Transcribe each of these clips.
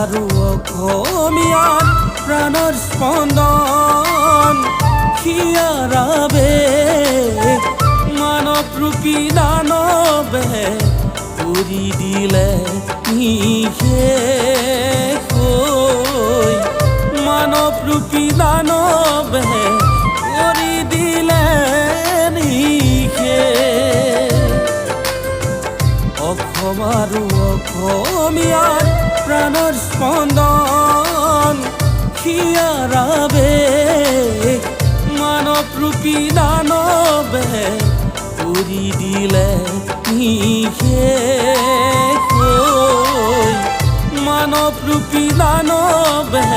অসমাৰো অসমীয়াৰ প্ৰাণৰ স্পন্দন হিয়াৰাবে মানৱ ৰূপী দানৱে কৰি দিলে নিশেষ মানৱ ৰূপী দানৱে কৰি দিলে নিশেষ অসম আৰু অসমীয়াৰ প্ৰাণৰ স্পন্দন হিয়াৰাবে মানৱ ৰূপী দানৱে কৰি দিলে নিশেষ মানৱ ৰূপী দানৱে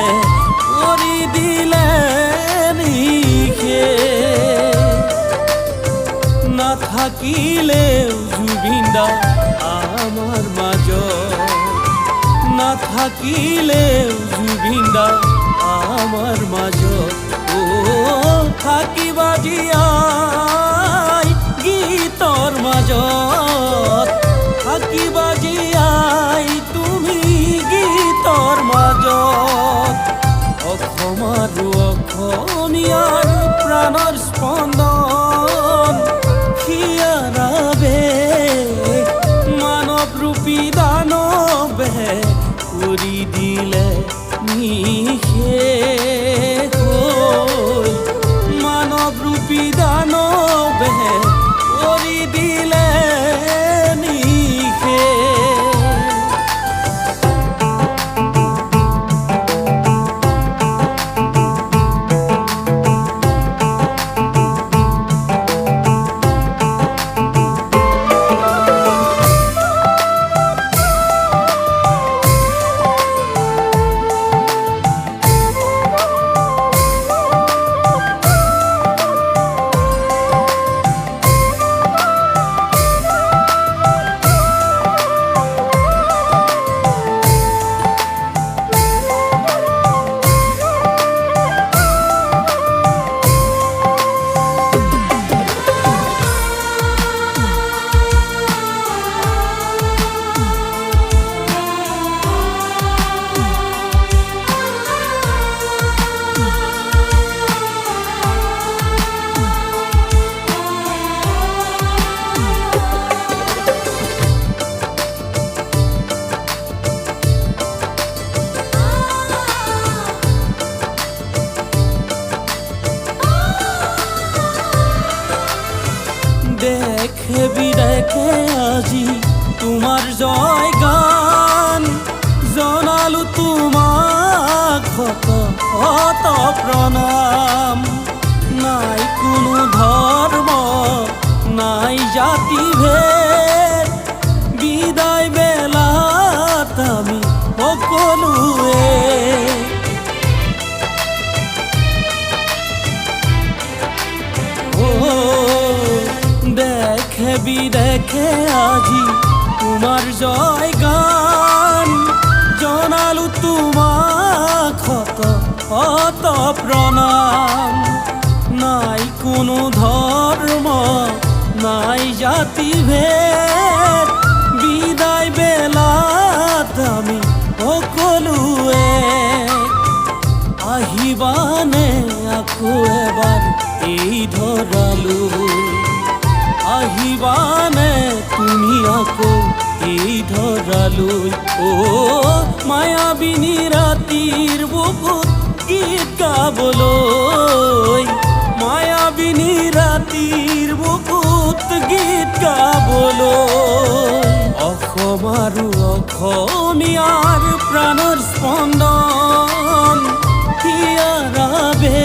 কৰি দিলে নিশেষ নাথাকিলেও জুবিন দা আমাৰ মাজত নাথাকিলেও জুবিন দা আমাৰ মাজত থাকিবা জীয়াই গীতৰ মাজত থাকিবা জীয়াই তুমি গীতৰ মাজত অসম আৰু অসমীয়াৰ প্ৰাণৰ স্পন্দন হিয়াৰাবে মানৱ ৰূপী দানৱে কৰি দিলে নিশেষ মানৱ ৰূপী দানৱে কৰি দিলে নিশেষ দেখে বিদেখে আজি তোমাৰ জয় গান জনালো তোমাক শত শত প্ৰণাম নাই কোনো ধৰ্ম নাই জাতি ভেদ বিদায় বেলাত আমি সকলোৱে দেখে বিদেখে আজি তোমাৰ জয় গান জনালো তোমাক শত শত প্ৰণাম নাই কোনো ধৰ্ম নাই জাতি ভেদ বিদায় বেলাত আমি সকলোৱে আহিবানে আকৌ এবাৰ এই ধৰালৈ আহিবানে তুমি আকৌ এই ধৰালৈ মায়াবিনী ৰাতিৰ বুকুত গীত গাবলৈ মায়াবিনী ৰাতিৰ বুকুত গীত গাবলৈ অসম আৰু অসমীয়াৰ প্ৰাণৰ স্পন্দন হিয়াৰাবে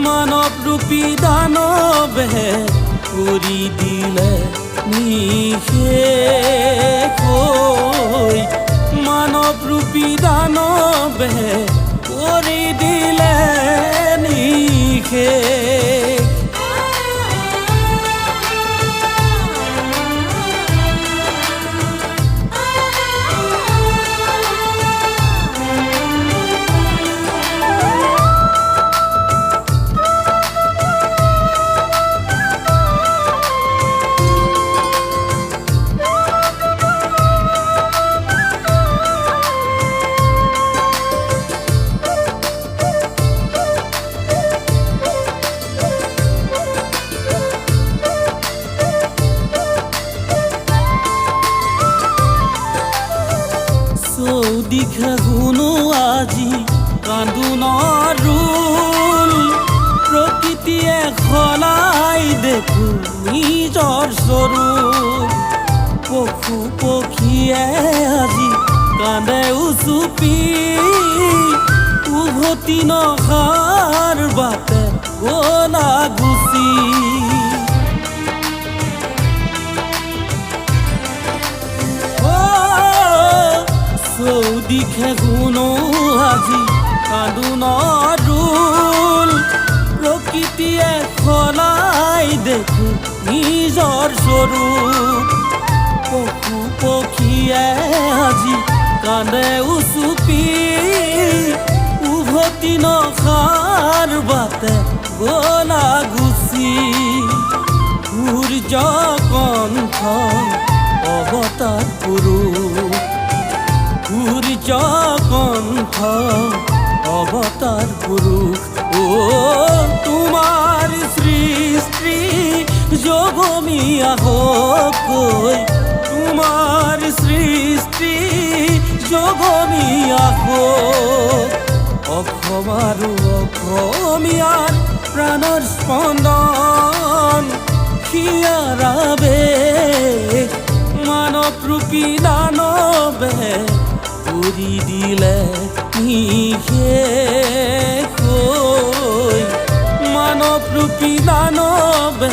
মানৱ ৰূপী দানৱে কৰি দিলে নিশেষ মানৱ ৰূপী দানৱে কৰি দিলে নিশেষ দিশে শুনো আজি কান্দোনৰ ৰোল প্ৰকৃতিয়ে সলাই দেখো নিজৰ স্বৰূপ পশু পক্ষীয়ে আজি কান্দে উচুপি উভতি নহাৰ বাটে গলা গুচি চৌদিশে শুনো আজি কান্দোনৰ ৰোল প্ৰকৃতিয়ে সলাই দেখো নিজৰ স্বৰূপ পশু পক্ষীয়ে আজি কান্দে উচুপি উভতি নহাৰ বাটে গলা গুচি সূৰ্য কণ্ঠ অৱতাৰ পুৰুষ সূৰ্য কণ্ঠ অৱতাৰ পুৰুষ তোমাৰ সৃষ্টি জগমীয়া হকৈ তোমাৰ সৃষ্টি জগমীয়া হক অসম আৰু অসমীয়াৰ প্ৰাণৰ স্পন্দন হিয়াৰ আবেগ মানৱ ৰূপী দানৱে কৰি দিলে নিশেষ মানৱ ৰূপী দানৱে